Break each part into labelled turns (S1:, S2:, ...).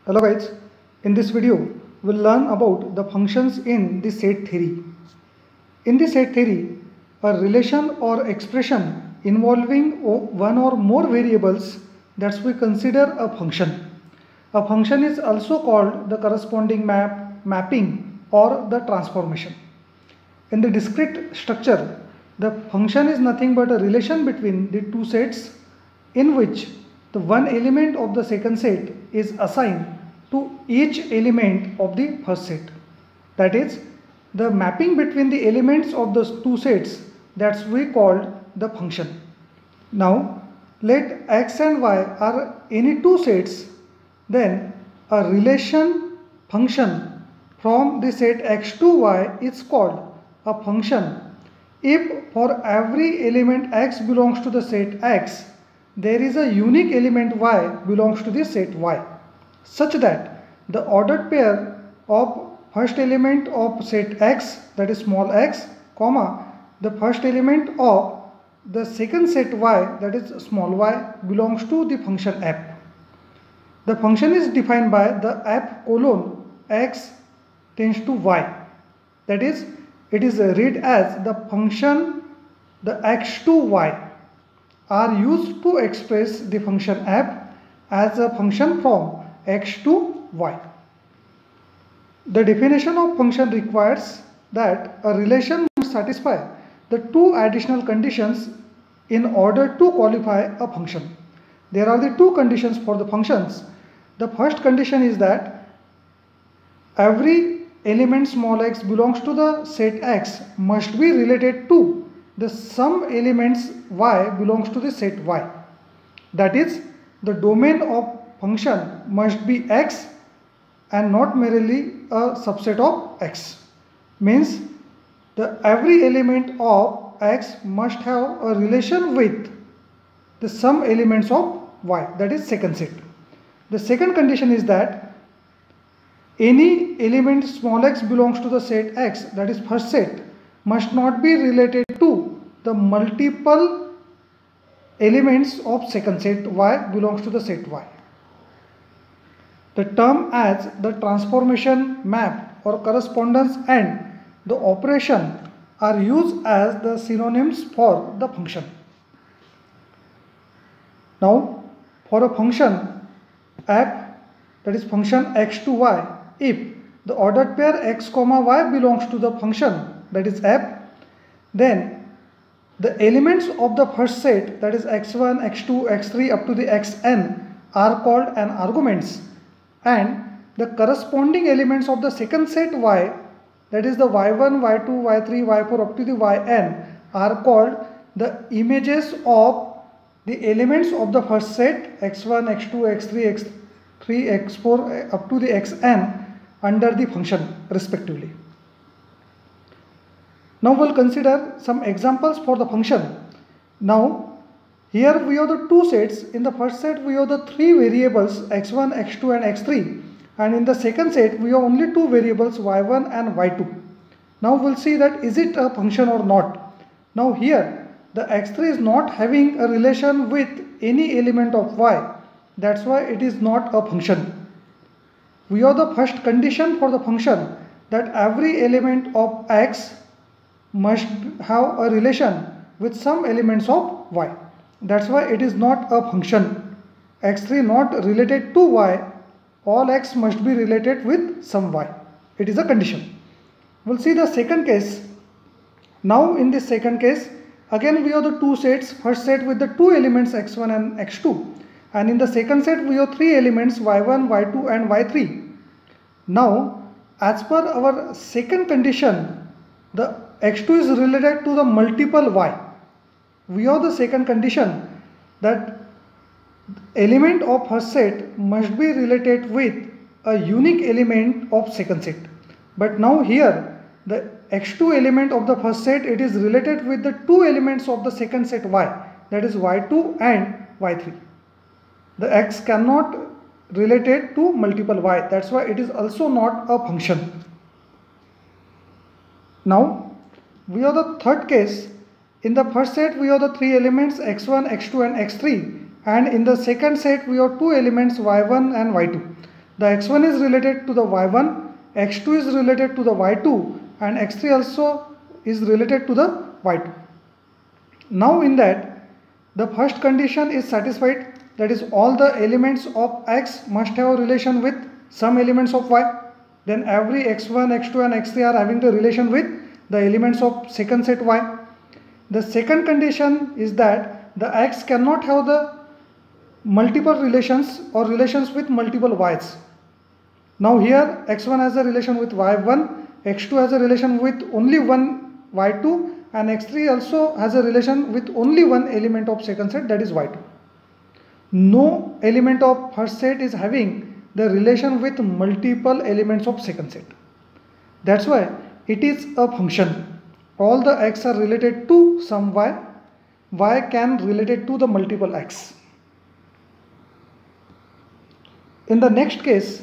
S1: Hello guys, in this video we'll learn about the functions in the set theory. In the set theory, a relation or expression involving one or more variables that we consider a function. A function is also called the corresponding mapping or the transformation. In the discrete structure, the function is nothing but a relation between the two sets in which the one element of the second set is assigned to each element of the first set. That is, the mapping between the elements of those two sets that we called the function. Now, let x and y are any two sets, then a relation function from the set x to y is called a function if for every element x belongs to the set x, there is a unique element y belongs to the set y, such that the ordered pair of first element of set x, that is small x, comma, the first element of the second set y, that is small y, belongs to the function f. The function is defined by the f colon x tends to y, that is, it is read as the function the x to y are used to express the function f as a function from x to y. The definition of function requires that a relation must satisfy the two additional conditions in order to qualify a function. There are the two conditions for the functions. The first condition is that every element small x belongs to the set x must be related to the sum elements y belongs to the set y. That is, the domain of function must be x and not merely a subset of x. Means the every element of x must have a relation with the sum elements of y, that is second set. The second condition is that any element small x belongs to the set x, that is first set, must not be related to the multiple elements of second set y belongs to the set y. The term as the transformation, map or correspondence and the operation are used as the synonyms for the function. Now, for a function f, that is function x to y, if the ordered pair x comma y belongs to the function, that is f, then the elements of the first set, that is x1, x2, x3 up to the xn, are called an arguments, and the corresponding elements of the second set y, that is the y1, y2, y3, y4 up to the yn, are called the images of the elements of the first set x1, x2, x3, x3, x4 up to the xn under the function respectively. Now we'll consider some examples for the function. Now here we have the two sets. In the first set we have the three variables x1, x2 and x3, and in the second set we have only two variables y1 and y2. Now we'll see that is it a function or not. Now here the x3 is not having a relation with any element of y, that's why it is not a function. We have the first condition for the function that every element of x must have a relation with some elements of y. That's why it is not a function. x3 not related to y, all x must be related with some y. It is a condition. We'll see the second case. Now in this second case, again we have the two sets. First set with the two elements x1 and x2, and in the second set we have three elements y1, y2 and y3. Now as per our second condition, the x2 is related to the multiple y. We have the second condition that element of first set must be related with a unique element of second set. But now here the x2 element of the first set, it is related with the two elements of the second set y, that is y2 and y3. The x cannot related to multiple y, that's why it is also not a function. Now we have the third case. In the first set we have the three elements x1, x2 and x3, and in the second set we have two elements y1 and y2. the x1 is related to the y1, x2 is related to the y2, and x3 also is related to the y2. Now in that, the first condition is satisfied, that is all the elements of x must have a relation with some elements of y. Then every x1, x2 and x3 are having the relation with the elements of second set y. The second condition is that the x cannot have the multiple relations or relations with multiple y's. Now here x1 has a relation with y1, x2 has a relation with only one y2, and x3 also has a relation with only one element of second set, that is y2. No element of first set is having the relation with multiple elements of second set. That's why it is a function. All the x are related to some y. Y can related to the multiple x. In the next case,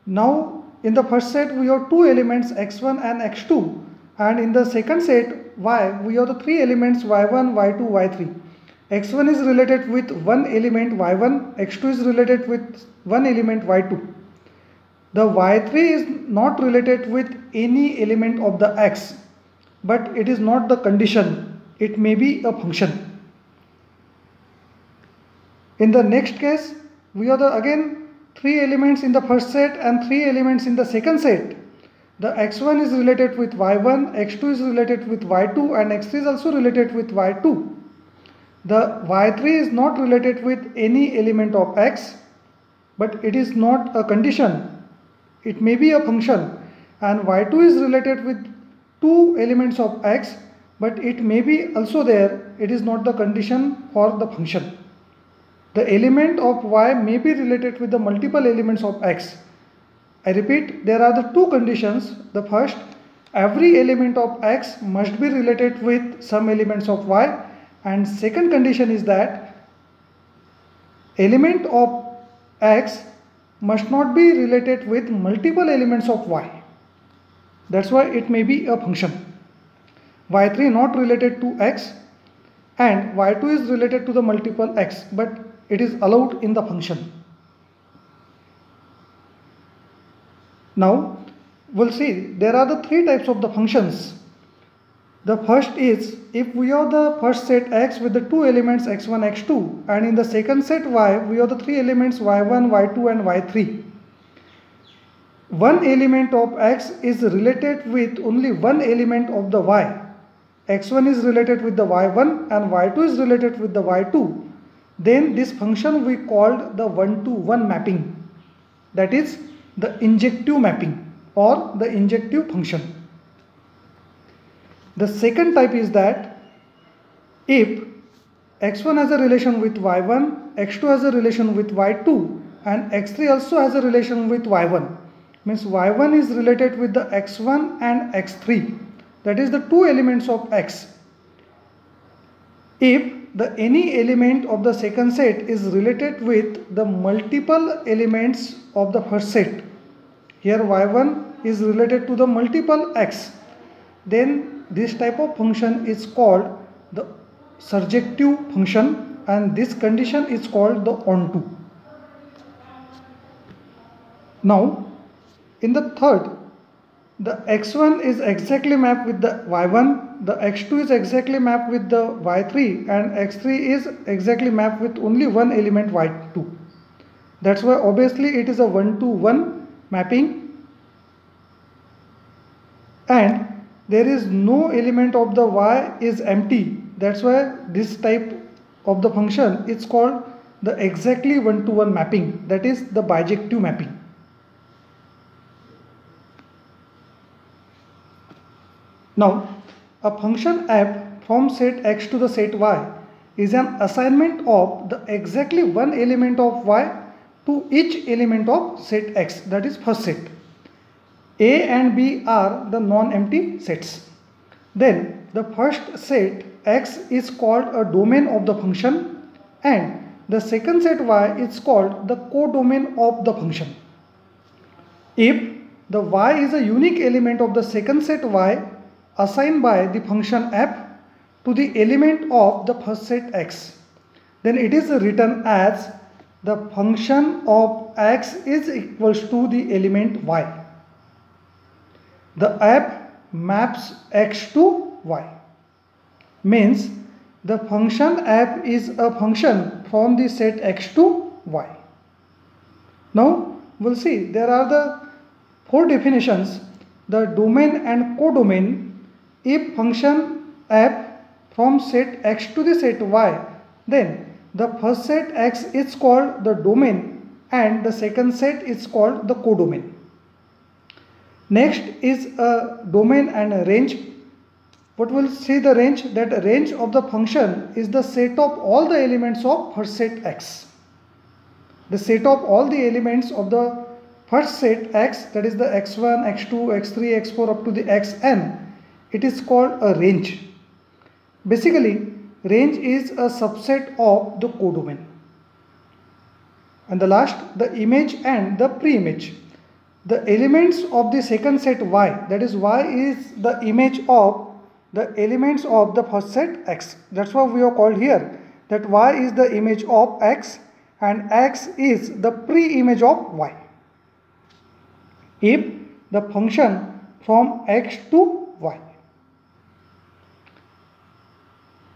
S1: now in the first set we have two elements x1 and x2, and in the second set y we have the three elements y1, y2, y3. x1 is related with one element y1, x2 is related with one element y2. The y3 is not related with any element of the x, but it is not the condition, it may be a function. In the next case, we have again three elements in the first set and three elements in the second set. The x1 is related with y1, x2 is related with y2, and x3 is also related with y2. The y3 is not related with any element of x, but it is not a condition, it may be a function. And y2 is related with two elements of x, but it may be also there, it is not the condition for the function. The element of y may be related with the multiple elements of x. I repeat, there are the two conditions. The first, every element of x must be related with some elements of y, and second condition is that element of x must not be related with multiple elements of y. That's why it may be a function. y3 not related to x and y2 is related to the multiple x, but it is allowed in the function. Now we'll see there are the three types of the functions. The first is if we have the first set x with the two elements x1, x2, and in the second set y we have the three elements y1, y2 and y3. One element of x is related with only one element of the y. x1 is related with the y1 and y2 is related with the y2. Then this function we called the one-to-one mapping, that is the injective mapping or the injective function. The second type is that if x1 has a relation with y1, x2 has a relation with y2 and x3 also has a relation with y1, means y1 is related with the x1 and x3, that is the two elements of x. If any element of the second set is related with the multiple elements of the first set, here y1 is related to the multiple x, then this type of function is called the surjective function, and this condition is called the onto. Now in the third, the x1 is exactly mapped with the y1, the x2 is exactly mapped with the y3, and x3 is exactly mapped with only one element y2. That's why obviously it is a one-to-one mapping, and there is no element of the y is empty. That's why this type of the function is called the exactly one-to-one mapping, that is the bijective mapping. Now, a function f from set x to the set y is an assignment of the exactly one element of y to each element of set x, that is first set. A and B are the non-empty sets. Then the first set x is called a domain of the function and the second set y is called the codomain of the function. If the y is a unique element of the second set y assigned by the function f to the element of the first set x, then it is written as the function of x is equals to the element y. The app maps x to y. Means the function app is a function from the set x to y. Now we'll see there are the four definitions: the domain and codomain. If function app from set x to the set y, then the first set x is called the domain and the second set is called the codomain. Next is a domain and a range. What we'll see the range, that range of the function is the set of all the elements of first set x. The set of all the elements of the first set x, that is the x1, x2, x3, x4 up to the xn, it is called a range. Basically, range is a subset of the codomain. And the last, the image and the pre-image. The elements of the second set y, that is y is the image of the elements of the first set x. That's why we are called here that y is the image of x and x is the pre-image of y. If the function from x to y.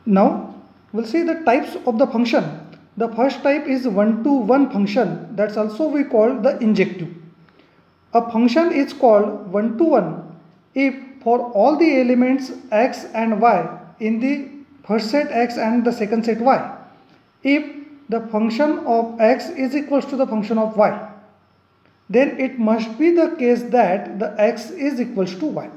S1: Now we'll see the types of the function. The first type is one-to-one function. That's also we call the injective. A function is called one-to-one if for all the elements x and y in the first set x and the second set y, if the function of x is equals to the function of y, then it must be the case that the x is equals to y.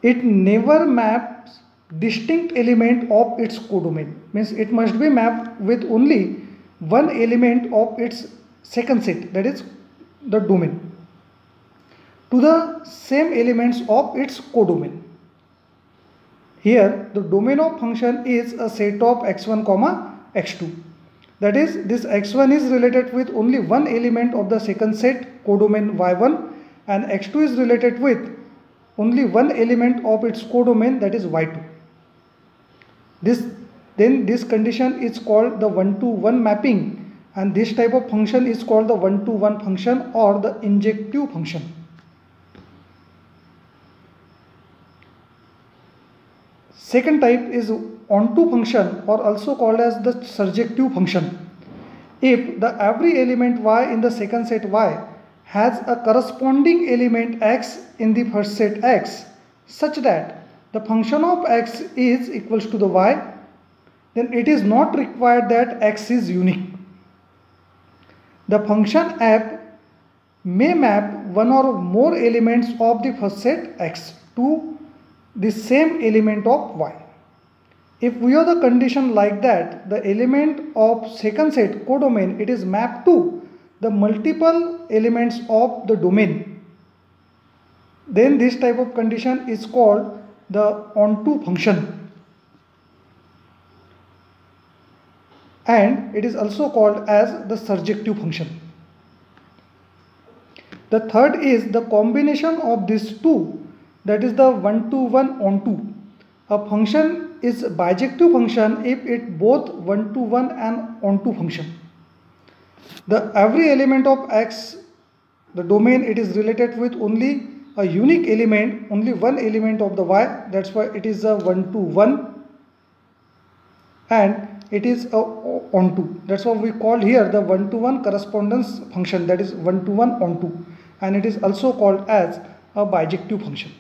S1: It never maps distinct element of its codomain, means it must be mapped with only one element of its second set, that is the domain, to the same elements of its codomain. Here the domain of function is a set of x1, x2. That is, this x1 is related with only one element of the second set codomain y1 and x2 is related with only one element of its codomain, that is y2. This condition is called the one-to-one mapping, and this type of function is called the one-to-one function or the injective function. Second type is onto function or also called as the surjective function. If the every element y in the second set y has a corresponding element x in the first set x such that the function of x is equals to the y, then it is not required that x is unique. The function app may map one or more elements of the first set x to the same element of y. If we have the condition like that, the element of second set codomain, it is mapped to the multiple elements of the domain, then this type of condition is called the onto function, and it is also called as the surjective function. The third is the combination of these two, that is the one-to-one onto. A function is a bijective function if it both one-to-one and onto function. The every element of x, the domain, it is related with only a unique element, only one element of the y. That's why it is a one-to-one and it is a onto. That's why we call here the one-to-one correspondence function, that is one-to-one onto, and it is also called as a bijective function.